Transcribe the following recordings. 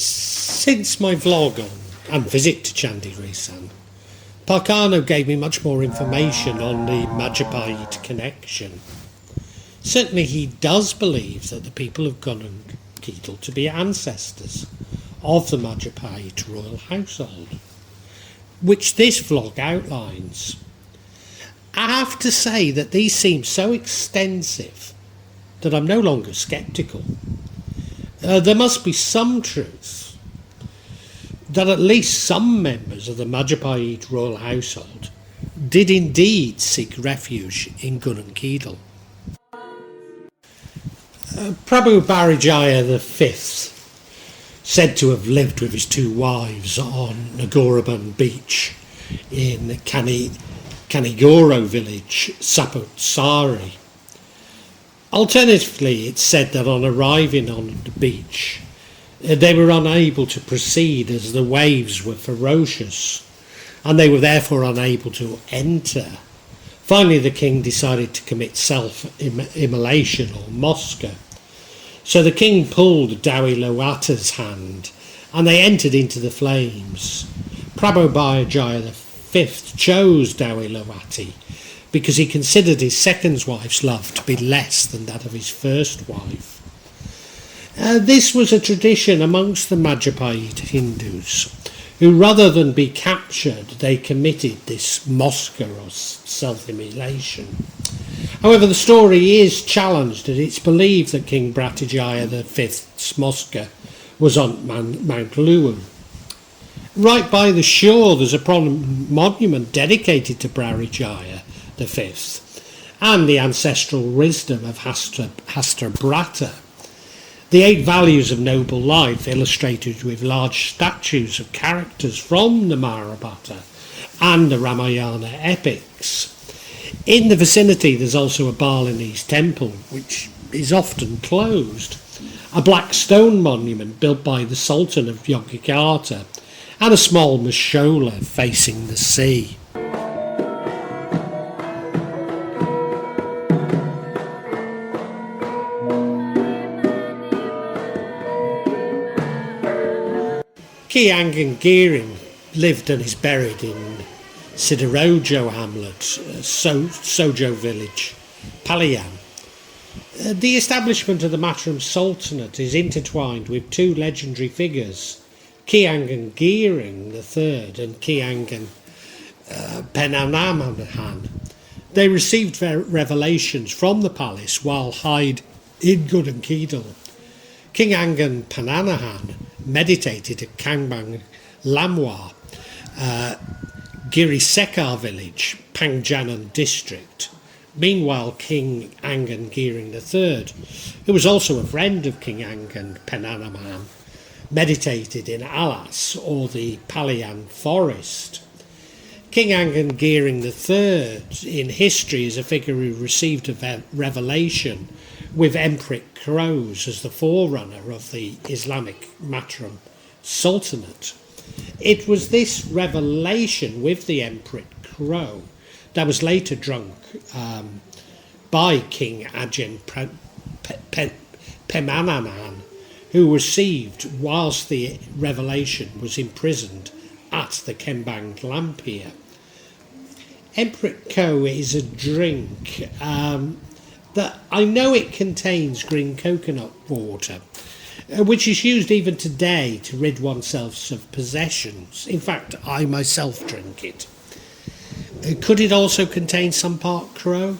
Since my vlog and visit to Chandirisan, Parkano gave me much more information on the Majapahit connection. Certainly he does believe that the people of Gunung Kidul to be ancestors of the Majapahit royal household, which this vlog outlines. I have to say that these seem so extensive that I'm no longer sceptical. There must be some truth that at least some members of the Majapahit royal household did indeed seek refuge in Gunung Kidul. Prabu Brawijaya V, said to have lived with his two wives on Ngobaran beach in Kanigoro village, Saptosari. Alternatively, it's said that on arriving on the beach, they were unable to proceed as the waves were ferocious, and they were therefore unable to enter. Finally, the king decided to commit self-immolation or Mosca. So the king pulled Dawi Lowata's hand, and they entered into the flames. Prabu Brawijaya V chose Dawi Lowati because he considered his second wife's love to be less than that of his first wife. This was a tradition amongst the Majapahit Hindus, who rather than be captured, they committed this Mosca or self-immolation. However, the story is challenged, and it's believed that King Brawijaya V's Mosca was on Mount Luwu. Right by the shore there's a prominent monument dedicated to Brawijaya V and the ancestral wisdom of Hastrabrata. The 8 values of noble life illustrated with large statues of characters from the Mahabharata and the Ramayana epics. In the vicinity there's also a Balinese temple which is often closed, a black stone monument built by the Sultan of Yogyakarta, and a small mashola facing the sea. Ageng Giring lived and is buried in Sidorejo hamlet, Sodo village, Paliyan. The establishment of the Mataram Sultanate is intertwined with 2 legendary figures, Ageng Giring III and Ageng Pananaman. They received revelations from the palace while hid in Gunung Kidul. King Ageng Pananahan meditated at Kangbang Lamwa, Girisekar village, Pangjanan district. Meanwhile, King Ageng Giring III, who was also a friend of King Ageng Pananaman, meditated in Alas, or the Paliyan forest. King Ageng Giring III in history is a figure who received a revelation with Emperor crows as the forerunner of the Islamic Mataram Sultanate. It was this revelation with the Emperor crow that was later drunk by King Ageng Pananaman, who received whilst the revelation was imprisoned at the Kembang Lampir. Emperor Co is a drink that I know it contains green coconut water, which is used even today to rid oneself of possessions. In fact, I myself drink it. Could it also contain some part crow?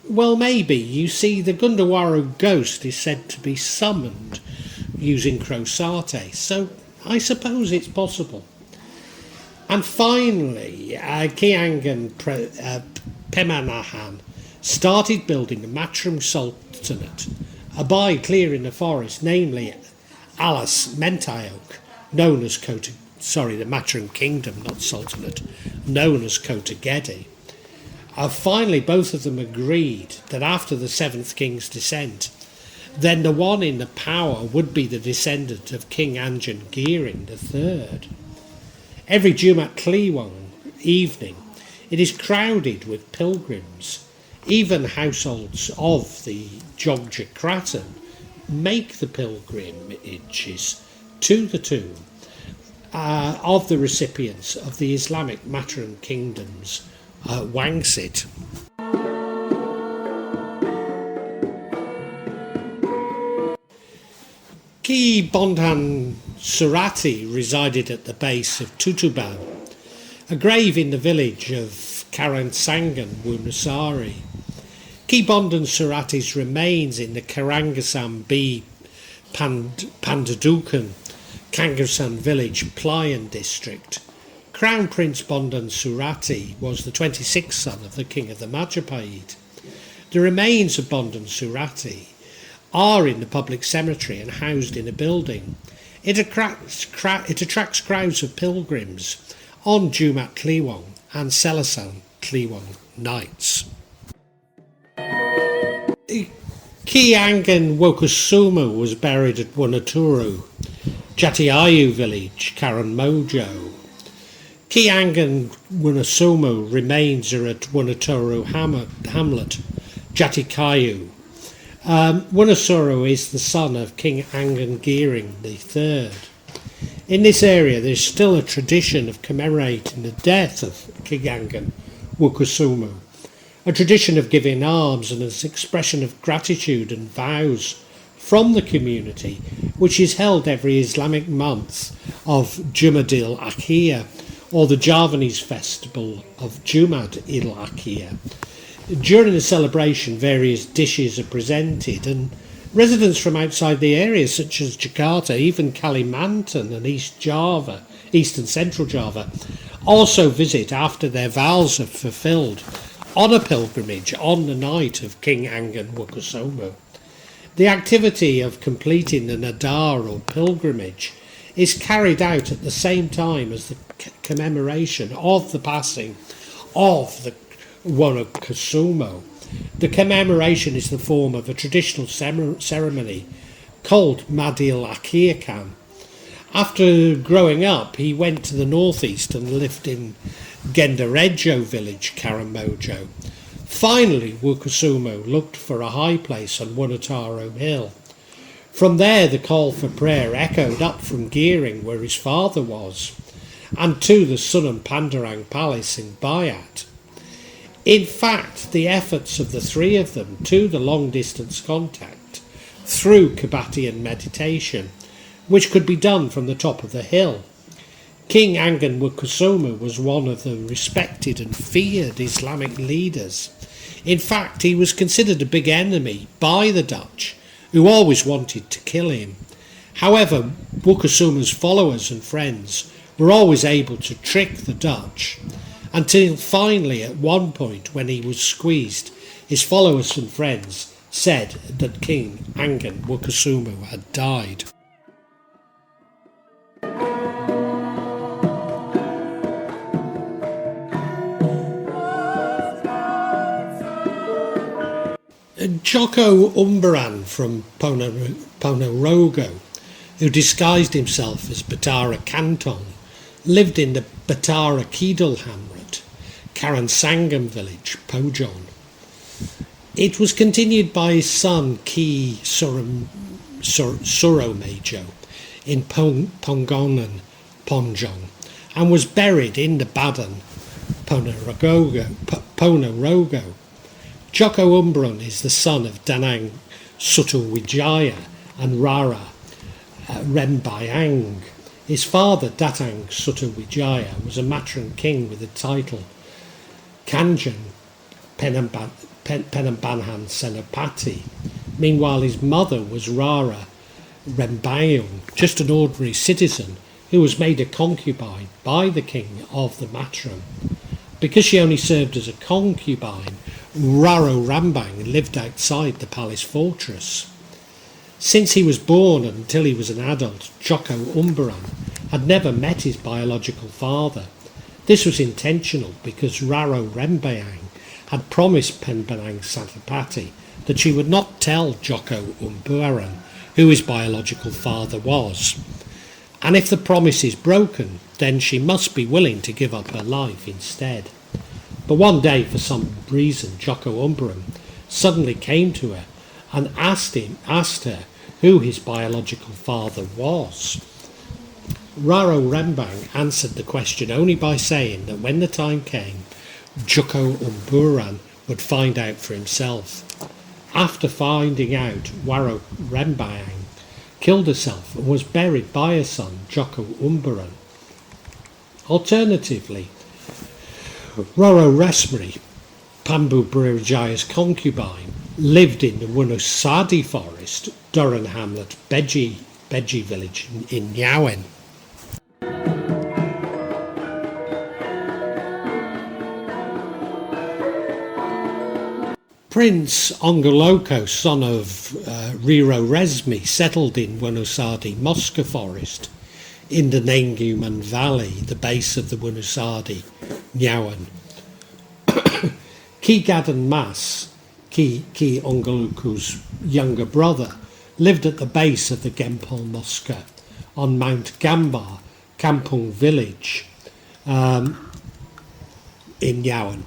Well, maybe. You see, the Gundawara ghost is said to be summoned using crow satay, so I suppose it's possible. And finally, King Ageng Pananahan started building a Mataram Sultanate, by clearing the forest, namely Alas Mentayok, known as the Mataram Kingdom, not Sultanate, known as Kotagedi. Finally, both of them agreed that after the 7th king's descent, then the one in the power would be the descendant of King Ageng Giring III. Every Jumat Kliwong evening, it is crowded with pilgrims. Even households of the Jogja Kraton make the pilgrimages to the tomb of the recipients of the Islamic Matron Kingdom's Wangsit. Ki Bondhan Surati resided at the base of Tutuban, a grave in the village of Karangasem Wonosari. Ki Bondhan Surati's remains in the Karangasem Pandadukan Kangasem village Paliyan district. Crown Prince Bondhan Surati was the 26th son of the king of the Majapahit. The remains of Bondhan Surati are in the public cemetery and housed in a building. It attracts crowds of pilgrims on Jumat Kliwong and Selasan Kliwong nights. Ki Ageng Wonokusumo was buried at Wonotoro, Jatiayu village, Karangmojo. Ki Ageng Wonokusumo remains are at Wonotoro hamlet, Jatiayu. Wonotoro is the son of King Ageng Giring III. In this area there is still a tradition of commemorating the death of King Ageng Wonokusumo, a tradition of giving alms and an expression of gratitude and vows from the community, which is held every Islamic month of Jumadil Akhir, or the Javanese festival of Jumad il Akhir. During the celebration, various dishes are presented, and residents from outside the area, such as Jakarta, even Kalimantan and East and Central Java, also visit after their vows are fulfilled on a pilgrimage on the night of King Ageng Wonokusumo. The activity of completing the Nadar or pilgrimage is carried out at the same time as the commemoration of the passing of the Wonokusumo. The commemoration is the form of a traditional ceremony called Madil Akirkan. After growing up, he went to the northeast and lived in Sidorejo village, Karangmojo. Finally, Wonokusumo looked for a high place on Wonotoro hill. From there, the call for prayer echoed up from Giring, where his father was, and to the Sunan Pandarang Palace in Bayat. In fact, the efforts of the three of them to the long-distance contact through Kabatian meditation, which could be done from the top of the hill. King Ageng Wonokusumo was one of the respected and feared Islamic leaders. In fact, he was considered a big enemy by the Dutch, who always wanted to kill him. However, Wonokusumo's followers and friends were always able to trick the Dutch, until finally at one point when he was squeezed, his followers and friends said that King Ageng Wonokusumo had died. Joko Umbaran from Ponorogo, who disguised himself as Betara Katong, lived in the Betara Kidul hamlet, Karangasem village, Ponjong. It was continued by his son Ki Suromejo in Pongongan, Ponjong, and was buried in the Badan, Ponorogo. Joko Umbaran is the son of Danang Sutawijaya and Rara Rembayang. His father, Datang Sutawijaya, was a matron king with the title Kanjang Penambanhan Senapati. Meanwhile, his mother was Rara Rembayang, just an ordinary citizen who was made a concubine by the king of the matron. Because she only served as a concubine, Raro Rambang lived outside the palace fortress. Since he was born and until he was an adult, Joko Umbaran had never met his biological father. This was intentional because Raro Rembayang had promised Penbanang Satapati that she would not tell Joko Umbaran who his biological father was. And if the promise is broken, then she must be willing to give up her life instead. But one day, for some reason, Joko Umbaran suddenly came to her and asked her who his biological father was. Rororesmi answered the question only by saying that when the time came, Joko Umbaran would find out for himself. After finding out, Rororesmi killed herself and was buried by her son, Joko Umbaran. Alternatively, Rororesmi, Prabu Brawijaya's concubine, lived in the Wonosadi forest, Duren hamlet, Beji village in Ngawen. Prince Onggoloco, son of Riroresmi, settled in Wonosadi Mosca forest in the Nenguman Valley, the base of the Wonosadi Ngawen. Ki Gadan Mas, Ki Onggoloco's younger brother, lived at the base of the Gempol Mosca on Mount Gambar, Kampung village in Ngawen.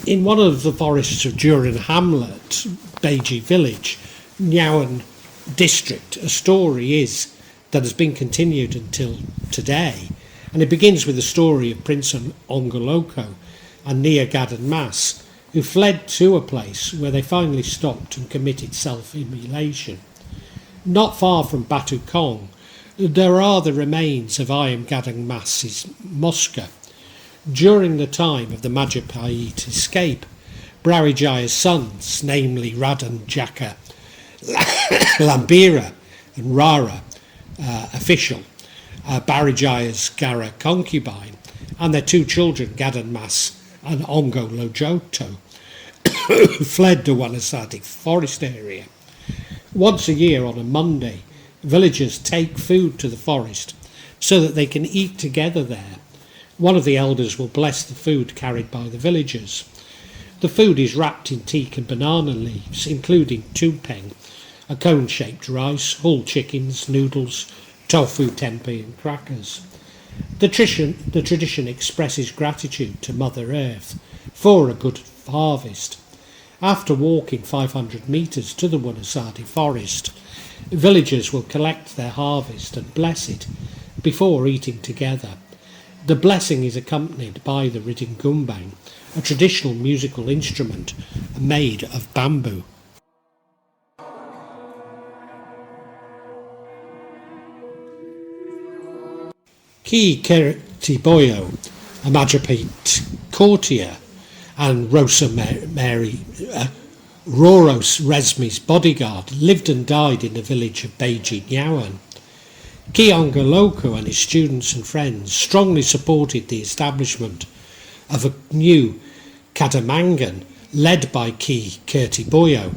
In one of the forests of Duren hamlet, Beji village, Ngawen district, a story is that has been continued until today, and it begins with the story of Prince Onggoloco and Nia Gadan Mas, who fled to a place where they finally stopped and committed self-immolation. Not far from Batu Kong, there are the remains of Ageng Gadan Mas's Mosca. During the time of the Majapahit escape, Brawijaya's sons, namely Radan Jaka Lambira and Rara, official, Brawijaya's Gara concubine, and their two children, Gadan Mas and Onggoloco, fled the Wonosadi forest area. Once a year on a Monday, villagers take food to the forest so that they can eat together there. One of the elders will bless the food carried by the villagers. The food is wrapped in teak and banana leaves, including tumpeng, a cone-shaped rice, whole chickens, noodles, tofu, tempeh and crackers. The tradition expresses gratitude to Mother Earth for a good harvest. After walking 500 metres to the Wonosadi forest, villagers will collect their harvest and bless it before eating together. The blessing is accompanied by the ridingumbang, a traditional musical instrument made of bamboo. Ki Kertiboyo, a Majapahit courtier and Rororesmi's bodyguard, lived and died in the village of Beji Ngawen. Ki Onggoloco and his students and friends strongly supported the establishment of a new Kadamangan led by Ki Kertiboyo.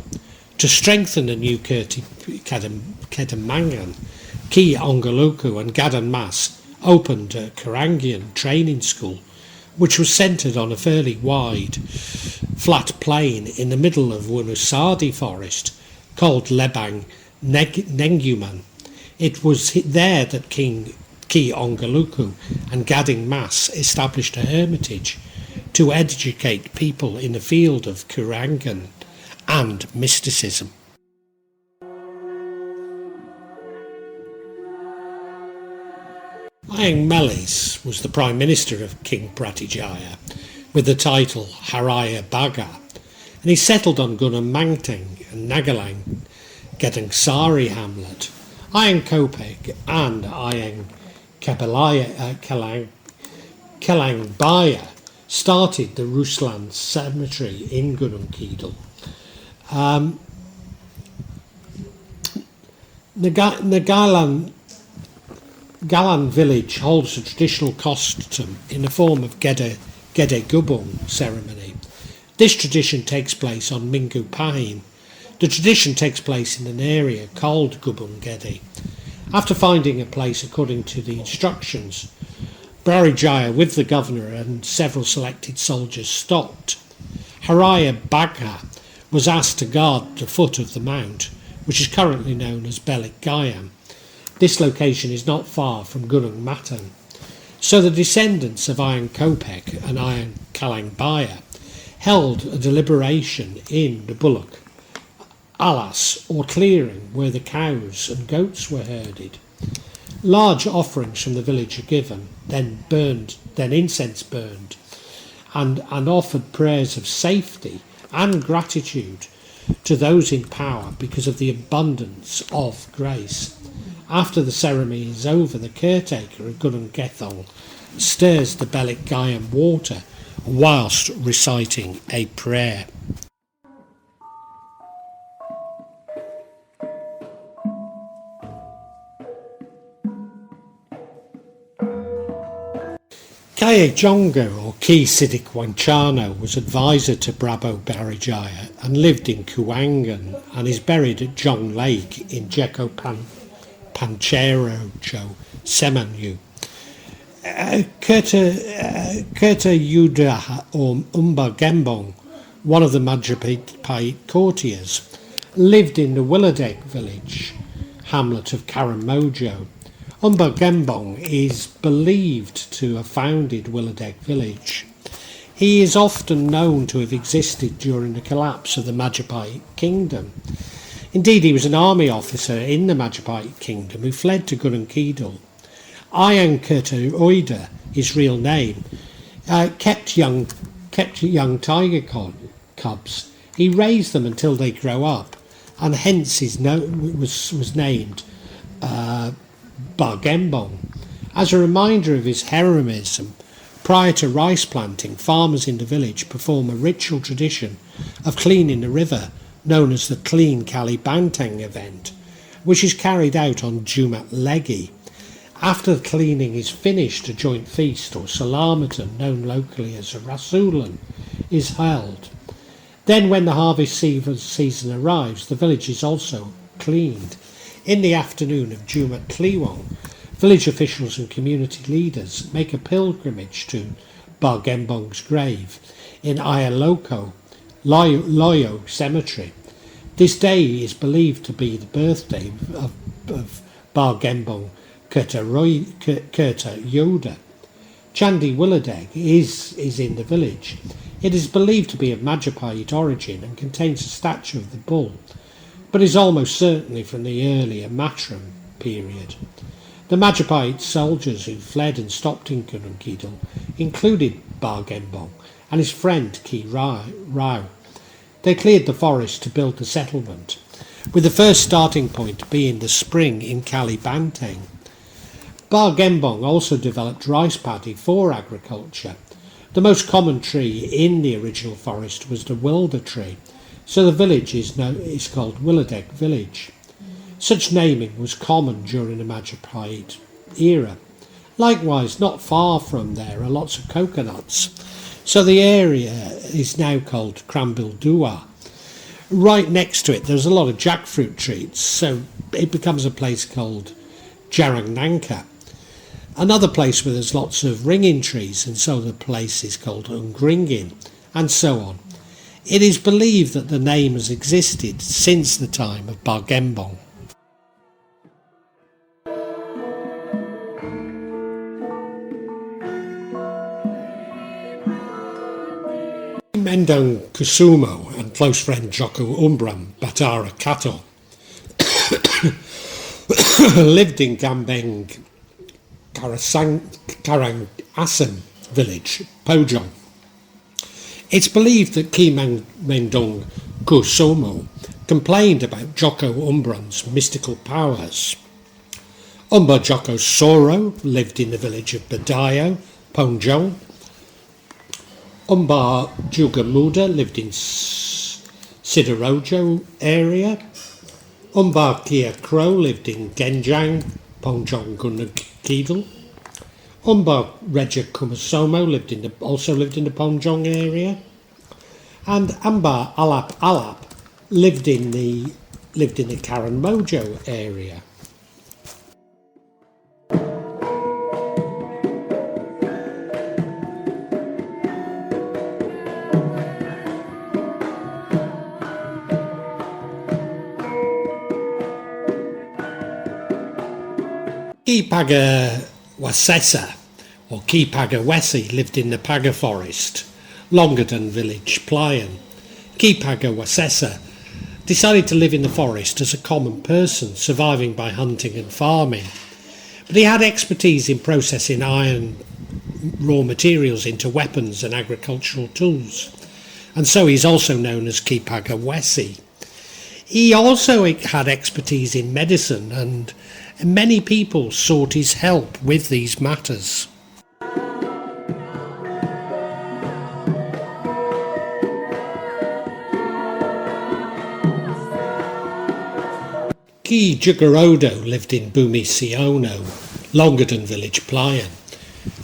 To strengthen the new Kadamangan, Ki Onggoloco and Gadan Mas opened a Karangian training school, which was centred on a fairly wide, flat plain in the middle of Wonosadi forest, called Lebang Nenguman. It was there that King Ki Onggoloco and Gadan Mas established a hermitage to educate people in the field of Karangan and mysticism. Ageng Melis was the Prime Minister of King Brawijaya, with the title Haraya Baga, and he settled on Gunung Mangteng and Nagalang Gedangsari hamlet. Ageng Kopek and Ageng Kalangbaya started the Ruslan cemetery in Gunung Kidul. Galan village holds a traditional costume in the form of Gede Gubung ceremony. This tradition takes place on Minggu Pahin. The tradition takes place in an area called Gubung Gede. After finding a place according to the instructions, Brawijaya with the governor and several selected soldiers stopped. Haraya Bagha was asked to guard the foot of the mount, which is currently known as Belik Gayam. This location is not far from Gunung Matang. So the descendants of Ageng Kopek and Ageng Kalangbaya held a deliberation in the bullock alas or clearing where the cows and goats were herded. Large offerings from the village are given, then incense burned, and offered prayers of safety and gratitude to those in power because of the abundance of grace. After the ceremony is over, the caretaker of Gunung Kidul stirs the Belik Gayam water whilst reciting a prayer. Kaya Jonga, or Ki Sidik Wanchano, was advisor to Prabu Brawijaya and lived in Kuangan and is buried at Jong Lake in Jeko Pancherojo, Semanyu. Kerta Yuda, or Umba Gembong, one of the Majapahit courtiers, lived in the Willadeg village, hamlet of Karangmojo. Umba Gembong is believed to have founded Willadeg village. He is often known to have existed during the collapse of the Majapahit kingdom. Indeed, he was an army officer in the Majapahit kingdom who fled to Gunung Kidul. Ayang Kerta Oida, his real name, kept young tiger cubs. He raised them until they grow up, and hence was named Bargembong. As a reminder of his heroism, prior to rice planting, farmers in the village perform a ritual tradition of cleaning the river, known as the Clean Kali Banteng event, which is carried out on Jumat Legi. After the cleaning is finished, a joint feast, or salamatan, known locally as a rasulan, is held. Then when the harvest season arrives, the village is also cleaned. In the afternoon of Jumat Kliwong, village officials and community leaders make a pilgrimage to Bargembong's grave in Ayaloco, Loyo Cemetery. This day is believed to be the birthday of Bargembong Kerta Yoda. Chandi Willadeg is in the village. It is believed to be of Majapahit origin and contains a statue of the bull, but is almost certainly from the earlier Matram period. The Majapahit soldiers who fled and stopped in Gunung Kidul included Bargembong and his friend Ki Rao. They cleared the forest to build the settlement, with the first starting point being the spring in Kali Banteng. Bargembong also developed rice paddy for agriculture. The most common tree in the original forest was the wilder tree, so the village is called Willadeg Village. Such naming was common during the Majapahit era. Likewise, not far from there are lots of coconuts, so the area is now called Krambildua. Right next to it there's a lot of jackfruit trees, so it becomes a place called Jarangnangka. Another place where there's lots of ringing trees, and so the place is called Ungringin, and so on. It is believed that the name has existed since the time of Bargembong. Bondhan Kusumo and close friend Joko Umbaran, Betara Katong, lived in Gambeng Karangasem village, Ponjong. It's believed that Ki Bondhan Kusumo complained about Joko Umbaran's mystical powers. Umba Joko Soro lived in the village of Badayo, Ponjong. Umba Jugamuda lived in Sidorejo area. Umba Kia Crow lived in Genjang, Ponjong Gunung Kidul. Umba Reja Kumasomo also lived in the Ponjong area. And Amba Alap lived in the Karangmojo area. Ki Paga Wasesa, or Ki Paga Wesi, lived in the Paga forest, Longadon village, Paliyan. Ki Paga Wasesa decided to live in the forest as a common person, surviving by hunting and farming. But he had expertise in processing iron raw materials into weapons and agricultural tools, and so he's also known as Kipagawesi. He also had expertise in medicine, and many people sought his help with these matters. Ki Jugorodo lived in Bumisiono, Longadon village, Paliyan.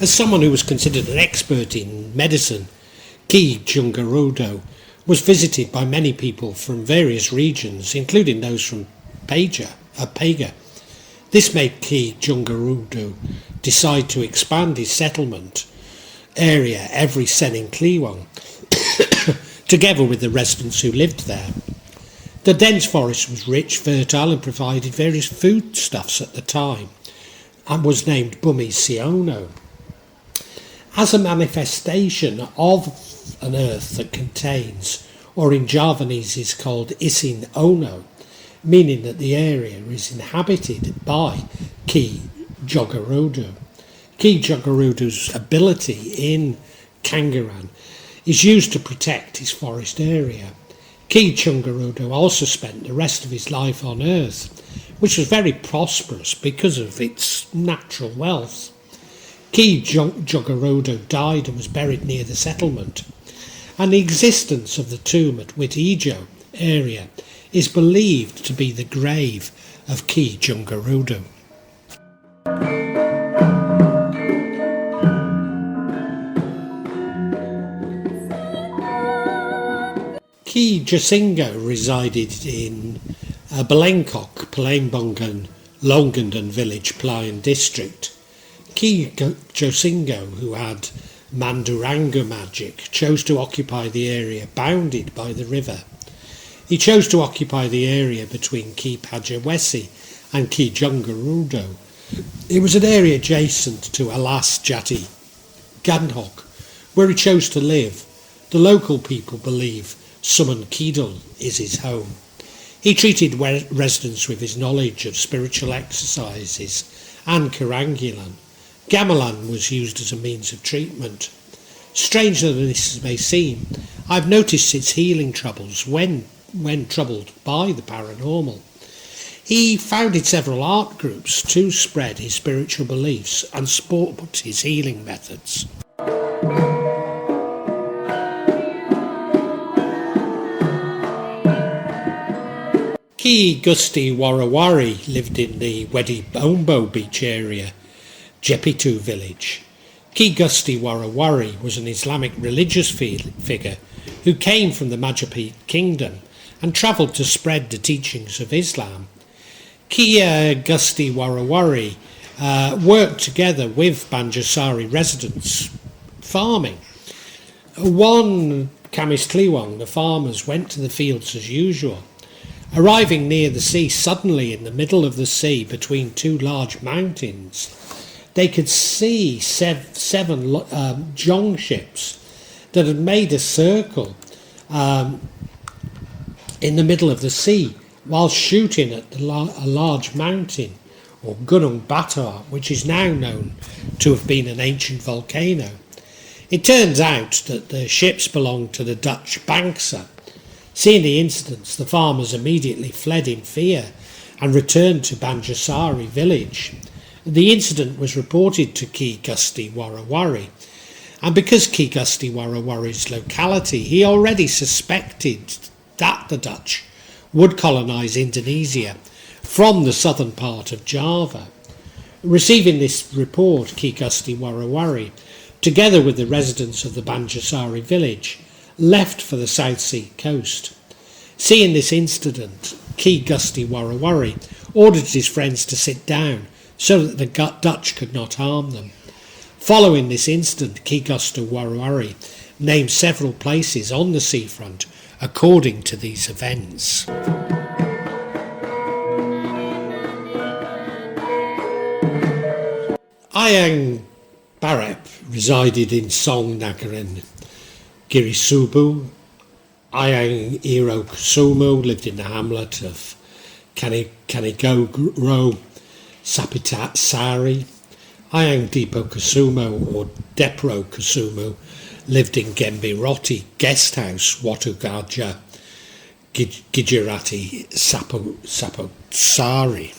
As someone who was considered an expert in medicine, Ki Jugorodo was visited by many people from various regions, including those from Pega. This made Ki Jugorodo decide to expand his settlement area every Senin Kliwang, together with the residents who lived there. The dense forest was rich, fertile, and provided various foodstuffs at the time, and was named Bumisiono. As a manifestation of an earth that contains, or in Javanese is called Isin Ono, meaning that the area is inhabited by Ki Jogorodo. Ki Jogorodo's ability in Kangaran is used to protect his forest area. Ki Jogorodo also spent the rest of his life on earth, which was very prosperous because of its natural wealth. Ki Jogorodo died and was buried near the settlement, and the existence of the tomb at Witijo area is believed to be the grave of Ki Jogorodo. Ki Josingo resided in Belenkok, Palembongan, Longandon village, Paliyan district. Ki Josingo, who had Manduranga magic, chose to occupy the area bounded by the river. He chose to occupy the area between Ki Pajawesi and Ki Jogorodo. It was an area adjacent to Alas Jati Ganhok, where he chose to live. The local people believe Suman Kidul is his home. He treated residents with his knowledge of spiritual exercises and Karangilan. Gamelan was used as a means of treatment. Strange though this may seem, I've noticed its healing troubles when troubled by the paranormal. He founded several art groups to spread his spiritual beliefs and support his healing methods. Ki Gusti Warawari lived in the Wedi Bombo beach area, Jepitu village. Ki Gusti Warawari was an Islamic religious figure who came from the Majapahit kingdom and travelled to spread the teachings of Islam. Ki Gusti Warawari worked together with Banjarsari residents farming. One Kamis Kliwang, the farmers went to the fields as usual. Arriving near the sea, suddenly in the middle of the sea between two large mountains, they could see seven jong ships that had made a circle in the middle of the sea while shooting at a large mountain, or Gunung Batar, which is now known to have been an ancient volcano. It turns out that the ships belonged to the Dutch Bangsa. Seeing the incidents, the farmers immediately fled in fear and returned to Banjarsari village. The incident was reported to Ki Gusti Warawari, and because Ki Gusti Warawari's locality, he already suspected that the Dutch would colonise Indonesia from the southern part of Java. Receiving this report, Ki Gusti Warawari, together with the residents of the Banjarsari village, left for the South Sea coast. Seeing this incident, Ki Gusti Warawari ordered his friends to sit down so that the Dutch could not harm them. Following this incident, Ki Gusti Warawari named several places on the seafront according to these events. Ageng Barep resided in Song Nagaran, Girisubu. Ageng Wonokusumo lived in the hamlet of Kanigoro. Saptosari. Ageng Kusumo or Depro Kusumo lived in Gembiroti guest house Watugaja Gijirati Saptosari.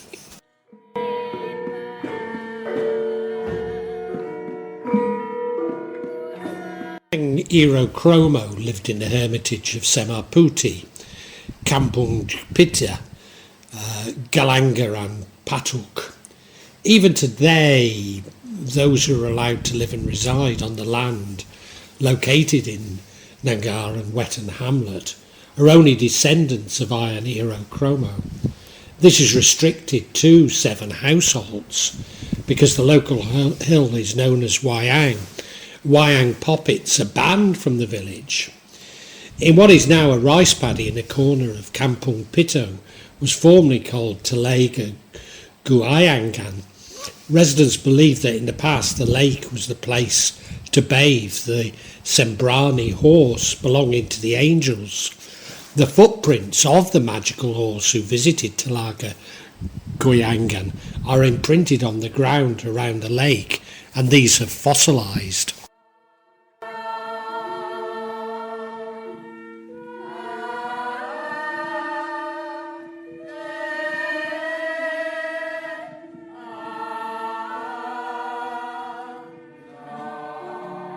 Ageng Kromo lived in the hermitage of Semaputi, Kampung Pita, Galangaran Patuk. Even today, those who are allowed to live and reside on the land located in Nangar and Wetton Hamlet are only descendants of Iron Hero Kromo. This is restricted to 7 households because the local hill is known as Wayang. Wayang poppets are banned from the village. In what is now a rice paddy in the corner of Kampung Pito was formerly called Talaga Guayangan. Residents believed that in the past the lake was the place to bathe the Sembrani horse belonging to the angels. The footprints of the magical horse who visited Talaga Guayangan are imprinted on the ground around the lake, and these have fossilised.